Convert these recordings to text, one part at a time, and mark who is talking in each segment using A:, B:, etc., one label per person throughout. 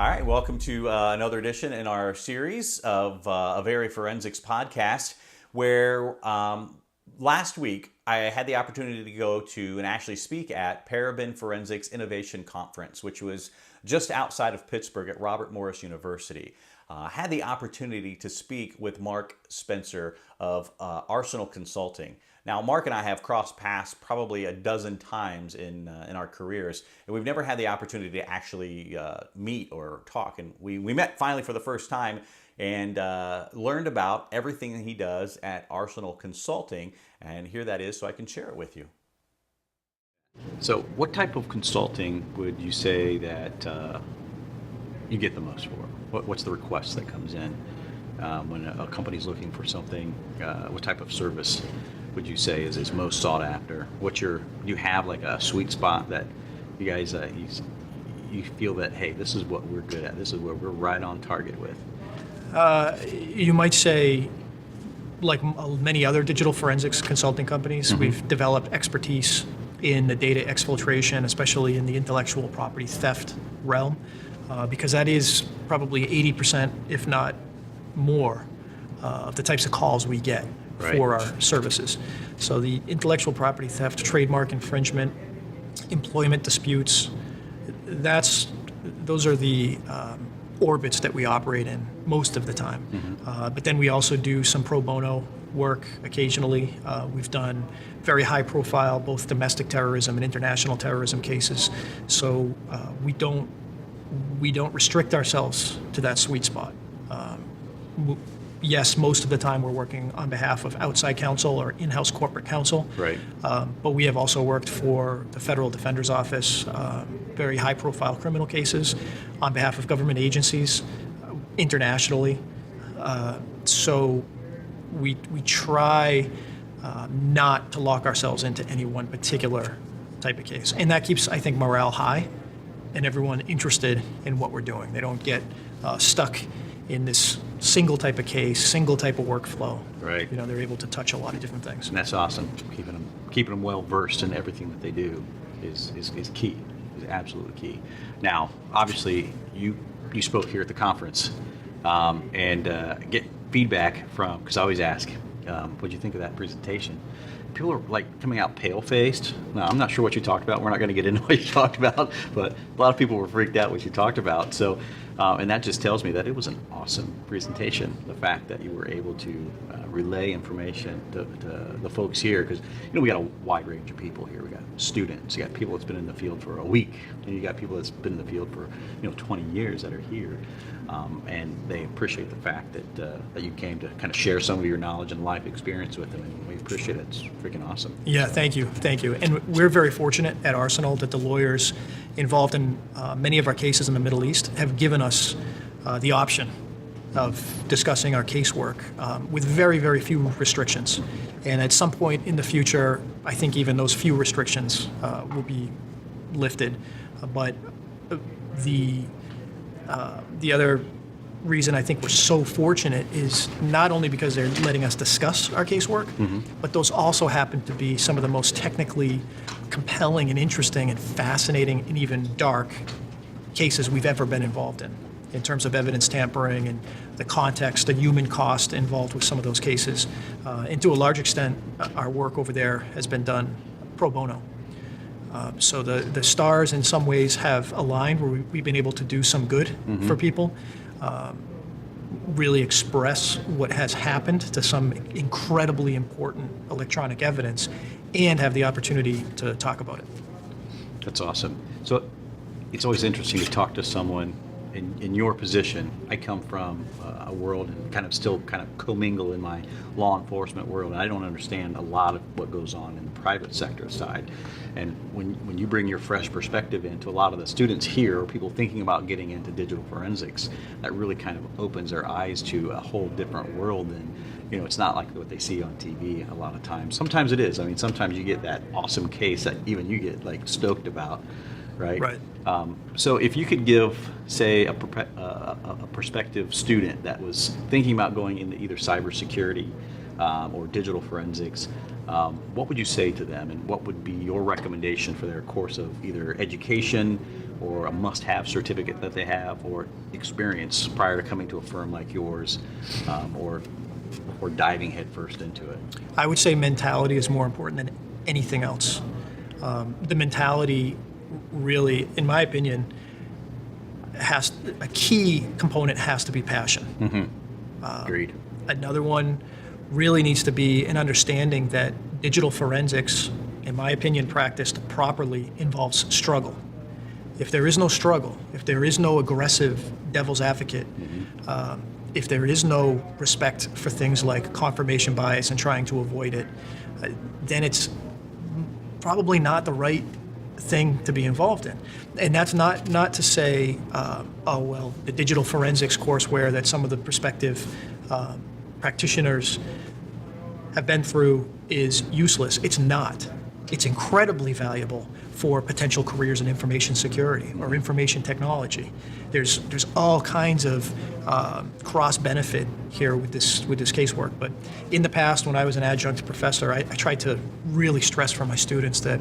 A: All right, welcome to another edition in our series of Area Forensics podcast, where last week I had the opportunity to go to and actually speak at Paraben Forensics Innovation Conference, which was just outside of Pittsburgh at Robert Morris University. I had the opportunity to speak with Mark Spencer of Arsenal Consulting. Now, Mark and I have crossed paths probably a dozen times in our careers, and we've never had the opportunity to actually meet or talk. And we met finally for the first time and learned about everything that he does at Arsenal Consulting. And here that is, so I can share it with you. So what type of consulting would you say that you get the most for? What's the request that comes in when a company's looking for something? What type of service would you say is most sought after? Do you have like a sweet spot that you guys you feel that, hey, this is what we're good at, this is where we're right on target with?
B: You might say, like many other digital forensics consulting companies, we've developed expertise in the data exfiltration, especially in the intellectual property theft realm, because that is probably 80%, if not more, of the types of calls we get for our services. So the intellectual property theft, trademark infringement, employment disputes, those are the orbits that we operate in most of the time. But then we also do some pro bono work occasionally. We've done very high profile, both domestic terrorism and international terrorism cases. So we don't restrict ourselves to that sweet spot. Yes, most of the time we're working on behalf of outside counsel or in-house corporate counsel. Right. But we have also worked for the Federal Defender's Office, very high-profile criminal cases on behalf of government agencies internationally. So we try not to lock ourselves into any one particular type of case. And that keeps, I think, morale high and everyone interested in what we're doing. They don't get stuck in this single type of case, single type of workflow. Right. You know, they're able to touch a lot of different things.
A: And that's awesome. Keeping them well versed in everything that they do is key. Is absolutely key. Now, obviously, you spoke here at the conference, and get feedback from, because I always ask, what do you think of that presentation? People are like coming out pale-faced. Now, I'm not sure what you talked about. We're not going to get into what you talked about, but a lot of people were freaked out what you talked about. So, and that just tells me that it was an awesome presentation. The fact that you were able to relay information to the folks here, because we got a wide range of people here. We got students, you got people that's been in the field for a week, and you got people that's been in the field for 20 years that are here, and they appreciate the fact that you came to kind of share some of your knowledge and life experience with them, and we appreciate it. It's freaking awesome.
B: Yeah, thank you. And we're very fortunate at Arsenal that the lawyers involved in many of our cases in the Middle East have given us the option of discussing our casework with very, very few restrictions. And at some point in the future, I think even those few restrictions will be lifted. But the other reason I think we're so fortunate is not only because they're letting us discuss our casework, but those also happen to be some of the most technically compelling and interesting and fascinating and even dark cases we've ever been involved in terms of evidence tampering and the context, the human cost involved with some of those cases. And to a large extent, our work over there has been done pro bono. So the stars in some ways have aligned where we've been able to do some good for people, really express what has happened to some incredibly important electronic evidence and have the opportunity to talk about it.
A: That's awesome. So it's always interesting to talk to someone in your position. I come from a world and kind of commingle in my law enforcement world, and I don't understand a lot of what goes on in the private sector side. And when you bring your fresh perspective into a lot of the students here or people thinking about getting into digital forensics, that really kind of opens their eyes to a whole different world than, it's not like what they see on TV a lot of times. Sometimes it is. I mean, sometimes you get that awesome case that even you get like stoked about. Right. So if you could give, say, a prospective student that was thinking about going into either cybersecurity or digital forensics, what would you say to them, and what would be your recommendation for their course of either education
C: or a must-have certificate that they have, or experience prior to coming to a firm like yours, or diving headfirst into it?
B: I would say mentality is more important than anything else. The mentality really, in my opinion, a key component has to be passion.
C: Agreed.
B: Another one really needs to be an understanding that digital forensics, in my opinion, practiced properly, involves struggle. If there is no struggle, if there is no aggressive devil's advocate, if there is no respect for things like confirmation bias and trying to avoid it, then it's probably not the right thing to be involved in. And that's not to say, oh, well, the digital forensics courseware that some of the prospective practitioners have been through is useless. It's not. It's incredibly valuable for potential careers in information security or information technology. There's all kinds of cross benefit here with this casework. But in the past, when I was an adjunct professor, I tried to really stress for my students that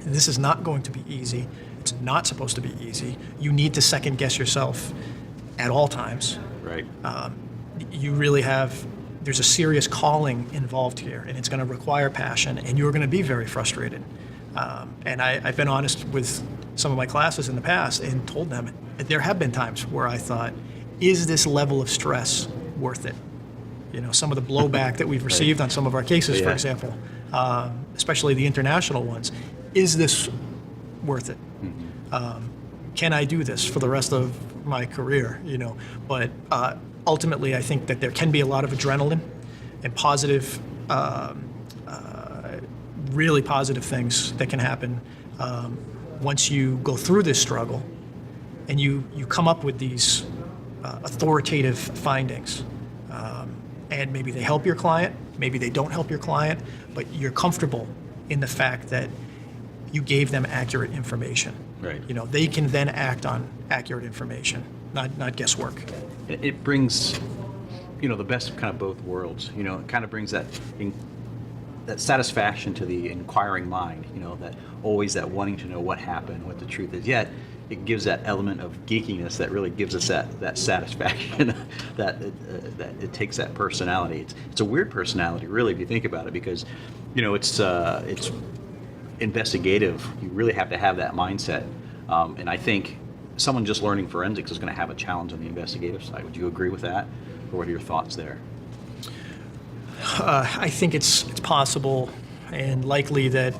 B: this is not going to be easy. It's not supposed to be easy. You need to second guess yourself at all times.
C: Right.
B: You really there's a serious calling involved here, and it's going to require passion, and you're going to be very frustrated. And I've been honest with some of my classes in the past and told them there have been times where I thought, is this level of stress worth it? You know, some of the blowback that we've received on some of our cases, for example, especially the international ones, is this worth it? Can I do this for the rest of my career? You know, but ultimately, I think that there can be a lot of adrenaline and positive, really positive things that can happen once you go through this struggle and you come up with these authoritative findings. And maybe they help your client, maybe they don't help your client, but you're comfortable in the fact that you gave them accurate information.
C: Right.
B: You know, they can then act on accurate information, not guesswork.
C: It brings, you know, the best of kind of both worlds. You know, it kind of brings that satisfaction to the inquiring mind. You know, that wanting to know what happened, what the truth is. Yet it gives that element of geekiness that really gives us that satisfaction. that it takes that personality. It's a weird personality, really, if you think about it, because, you know, it's investigative. You really have to have that mindset, and I think someone just learning forensics is going to have a challenge on the investigative side. Would you agree with that, or what are your thoughts there?
B: I think it's possible and likely that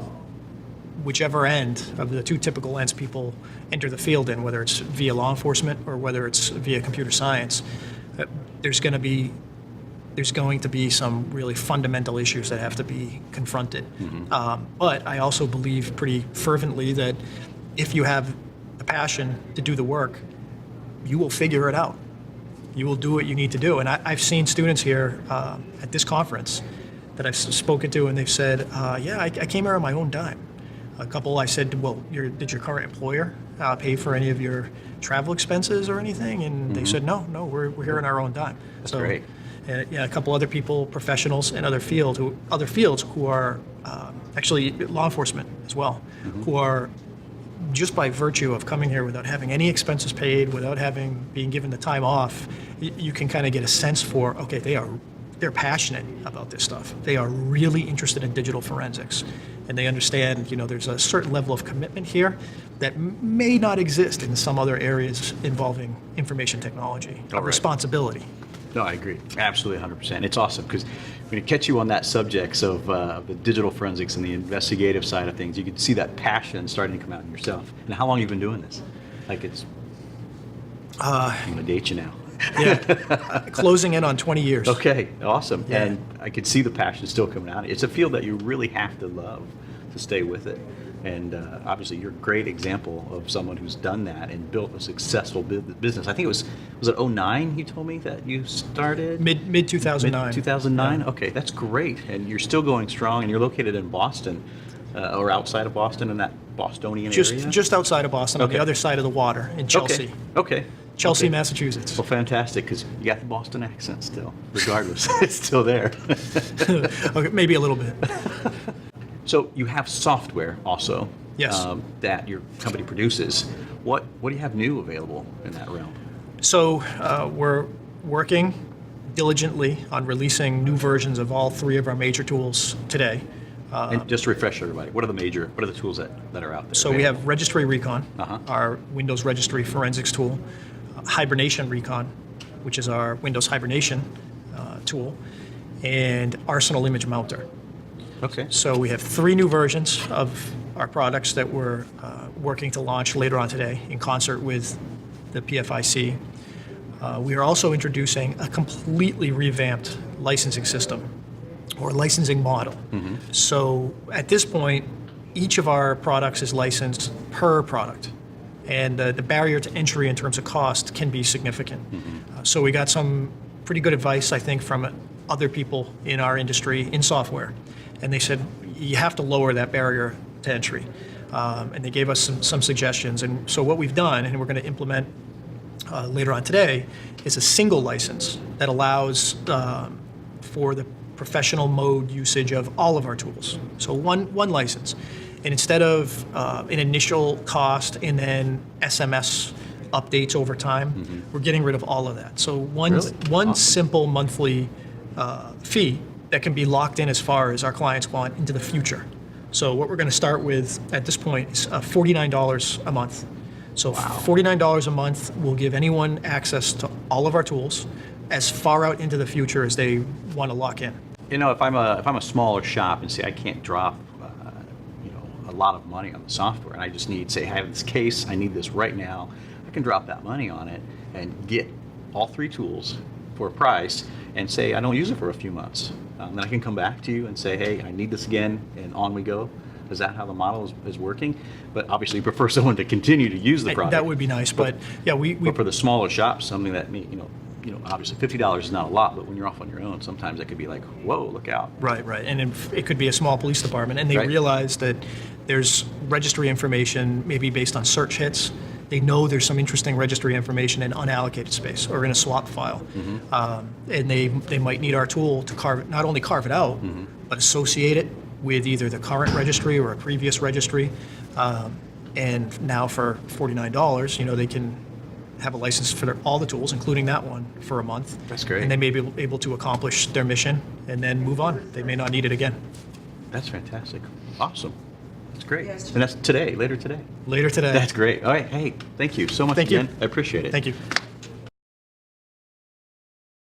B: whichever end of the two typical ends people enter the field in, whether it's via law enforcement or whether it's via computer science, there's going to be some really fundamental issues that have to be confronted. But I also believe pretty fervently that if you have the passion to do the work, you will figure it out. You will do what you need to do. And I've seen students here at this conference that I've spoken to, and they've said, yeah, I came here on my own dime. A couple, I said, well, did your current employer pay for any of your travel expenses or anything? And they said, no, we're here on our own dime.
C: That's great.
B: Yeah, a couple other people, professionals in other fields who are actually law enforcement as well, who are just by virtue of coming here without having any expenses paid, without being given the time off, you can kind of get a sense for, okay, they're passionate about this stuff. They are really interested in digital forensics, and they understand, you know, there's a certain level of commitment here that may not exist in some other areas involving information technology, responsibility.
C: No, I agree. Absolutely, 100%. It's awesome because when it catch you on that subjects of the digital forensics and the investigative side of things, you can see that passion starting to come out in yourself. And how long have you been doing this? Like I'm going to date you now.
B: Yeah, closing in on 20 years.
C: Okay, awesome.
B: Yeah.
C: And I could see the passion still coming out. It's a field that you really have to love to stay with it. And obviously, you're a great example of someone who's done that and built a successful business. I think it was it 2009 you told me that you started?
B: Mid 2009.
C: Mid 2009?
B: Yeah.
C: Okay, that's great. And you're still going strong, and you're located in Boston, or outside of Boston in that Bostonian area?
B: Just outside of Boston, on the other side of the water, in Chelsea.
C: Okay.
B: Chelsea, Massachusetts.
C: Well, fantastic, because you got the Boston accent still, regardless. It's still there.
B: Okay, maybe a little bit.
C: So you have software also
B: Yes.
C: That your company produces. What do you have new available in that realm?
B: So we're working diligently on releasing new versions of all 3 of our major tools today.
C: And just to refresh everybody, what are the tools that are out there?
B: So we have Registry Recon,
C: Uh-huh.
B: our Windows Registry Forensics tool, Hibernation Recon, which is our Windows Hibernation tool, and Arsenal Image Mounter.
C: Okay.
B: So we have 3 new versions of our products that we're working to launch later on today in concert with the PFIC. We are also introducing a completely revamped licensing system or licensing model. So at this point, each of our products is licensed per product, and the barrier to entry in terms of cost can be significant. So we got some pretty good advice, I think, from other people in our industry in software, and they said you have to lower that barrier to entry, and they gave us some suggestions. And so what we've done, and we're going to implement later on today, is a single license that allows for the professional mode usage of all of our tools. So one license. And instead of an initial cost and then SMS updates over time, we're getting rid of all of that. So one
C: Awesome.
B: simple monthly fee that can be locked in as far as our clients want into the future. So what we're going to start with at this point is $49 a month. So $49 a month will give anyone access to all of our tools as far out into the future as they want to lock in.
C: You know, if I'm a smaller shop and say I can't drop, a lot of money on the software, and I just need, say, I have this case, I need this right now, I can drop that money on it and get all 3 tools for a price, and say I don't use it for a few months. Then I can come back to you and say, hey, I need this again, and on we go. Is that how the model is working? But obviously, you prefer someone to continue to use the product.
B: That would be nice, but yeah,
C: But for the smaller shops, something that obviously $50 is not a lot, but when you're off on your own, sometimes that could be like, whoa, look out.
B: Right. And it could be a small police department, and they
C: Right.
B: realize that there's registry information maybe based on search hits. They know there's some interesting registry information in unallocated space or in a swap file, and they might need our tool to not only carve it out, but associate it with either the current registry or a previous registry. And now for $49, they can have a license for all the tools, including that one, for a month.
C: That's great.
B: And they may be able to accomplish their mission and then move on. They may not need it again.
C: That's fantastic. Awesome. That's great. And that's later today.
B: Later today.
C: That's great. All right. Hey, thank you so much
B: Thank you.
C: again. I appreciate it.
B: Thank you.